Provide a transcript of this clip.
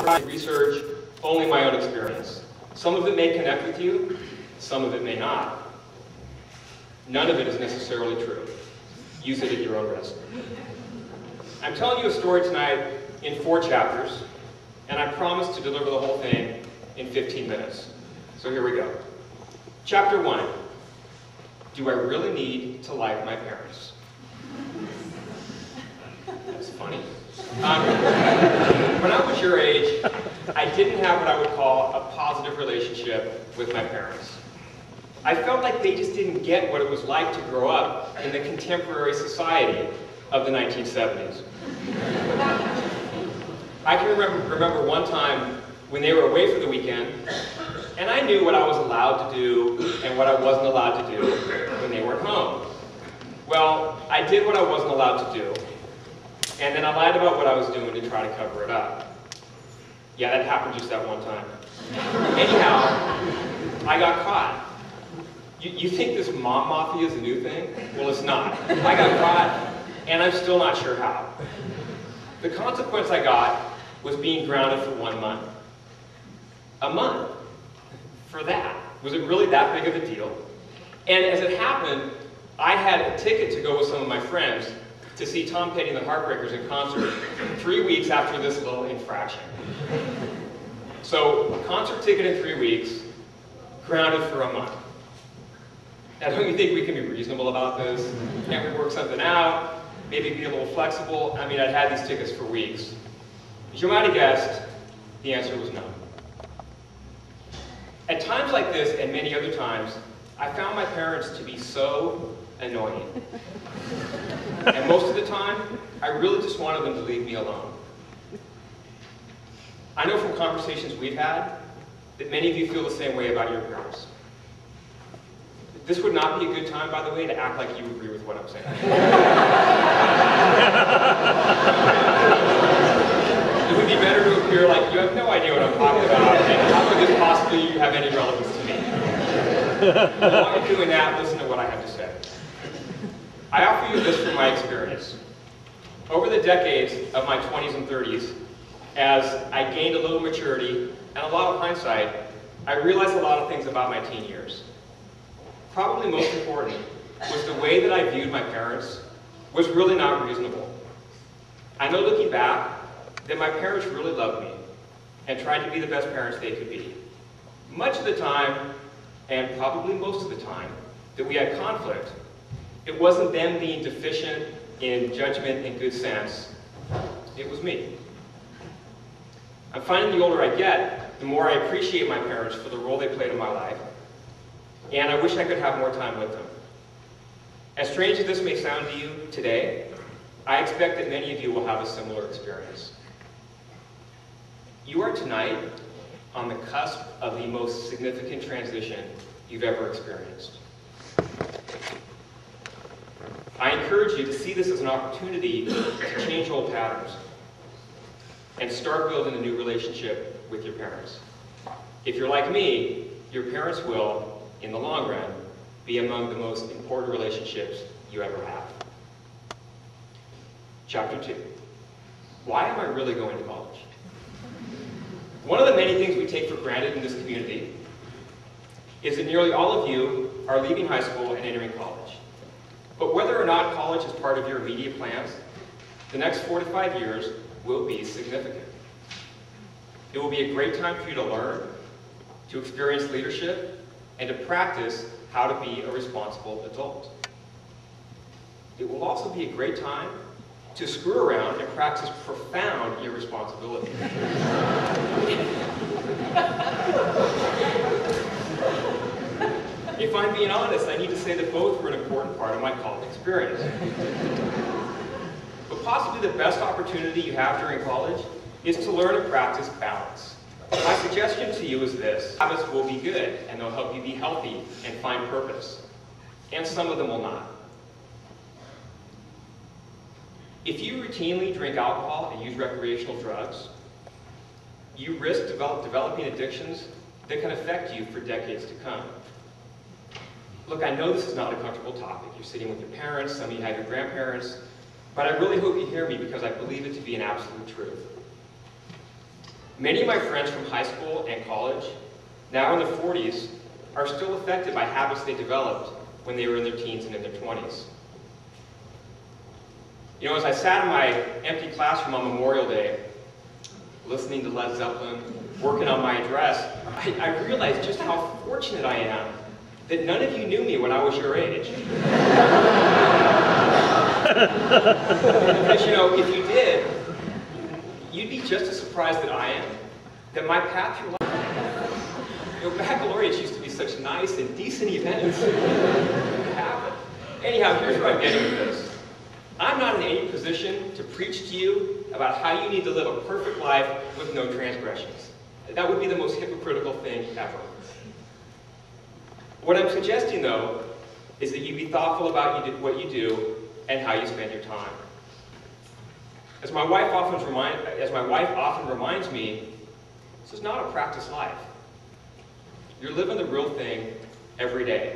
research, only my own experience. Some of it may connect with you, some of it may not. None of it is necessarily true. Use it at your own risk. I'm telling you a story tonight in 4 chapters, and I promise to deliver the whole thing in 15 minutes. So here we go. Chapter 1. Do I really need to like my parents? That's funny. When I was your age, I didn't have what I would call a positive relationship with my parents. I felt like they just didn't get what it was like to grow up in the contemporary society of the 1970s. I can remember one time when they were away for the weekend, and I knew what I was allowed to do and what I wasn't allowed to do when they weren't home. Well, I did what I wasn't allowed to do, and then I lied about what I was doing to try to cover it up. Yeah, that happened just that one time. Anyhow, I got caught. You think this mom mafia is a new thing? Well, it's not. I got caught, and I'm still not sure how. The consequence I got was being grounded for 1 month. A month for that. Was it really that big of a deal? And as it happened, I had a ticket to go with some of my friends to see Tom Petty and the Heartbreakers in concert 3 weeks after this little infraction. So, concert ticket in 3 weeks, grounded for a month. Now, don't you think we can be reasonable about this? Can't we work something out? Maybe be a little flexible? I mean, I'd had these tickets for weeks. As you might have guessed, the answer was no. At times like this, and many other times, I found my parents to be so annoying. And most of the time, I really just wanted them to leave me alone. I know from conversations we've had that many of you feel the same way about your parents. This would not be a good time, by the way, to act like you agree with what I'm saying. It would be better to appear like you have no idea what I'm talking about, and how could this possibly have any relevance to me? While you're doing that, listen to what I have to say. I offer you this from my experience. Over the decades of my 20s and 30s, as I gained a little maturity and a lot of hindsight, I realized a lot of things about my teen years. Probably most important was the way that I viewed my parents was really not reasonable. I know looking back that my parents really loved me and tried to be the best parents they could be. Much of the time, and probably most of the time, that we had conflict, it wasn't them being deficient in judgment and good sense, it was me. I'm finding the older I get, the more I appreciate my parents for the role they played in my life, and I wish I could have more time with them. As strange as this may sound to you today, I expect that many of you will have a similar experience. You are tonight on the cusp of the most significant transition you've ever experienced. I encourage you to see this as an opportunity to change old patterns and start building a new relationship with your parents. If you're like me, your parents will, in the long run, be among the most important relationships you ever have. Chapter 2. Why am I really going to college? One of the many things we take for granted in this community is that nearly all of you are leaving high school and entering college. But whether or not college is part of your immediate plans, the next 4 to 5 years will be significant. It will be a great time for you to learn, to experience leadership, and to practice how to be a responsible adult. It will also be a great time to screw around and practice profound irresponsibility. If I'm being honest, I need to say that both were an important part of my college experience. But possibly the best opportunity you have during college is to learn and practice balance. My suggestion to you is this. Habits will be good, and they'll help you be healthy and find purpose. And some of them will not. If you routinely drink alcohol and use recreational drugs, you risk developing addictions that can affect you for decades to come. Look, I know this is not a comfortable topic. You're sitting with your parents, some of you have your grandparents, but I really hope you hear me because I believe it to be an absolute truth. Many of my friends from high school and college, now in their 40s, are still affected by habits they developed when they were in their teens and in their 20s. You know, as I sat in my empty classroom on Memorial Day, listening to Led Zeppelin, working on my address, I realized just how fortunate I am that none of you knew me when I was your age. Because, you know, if you did, you'd be just as surprised that I am, that my path through life, you know, baccalaureates used to be such nice and decent events. Anyhow, here's where I'm getting with this. I'm not in any position to preach to you about how you need to live a perfect life with no transgressions. That would be the most hypocritical thing ever. What I'm suggesting, though, is that you be thoughtful about what you do and how you spend your time. As my wife often reminds me, this is not a practice life. You're living the real thing every day.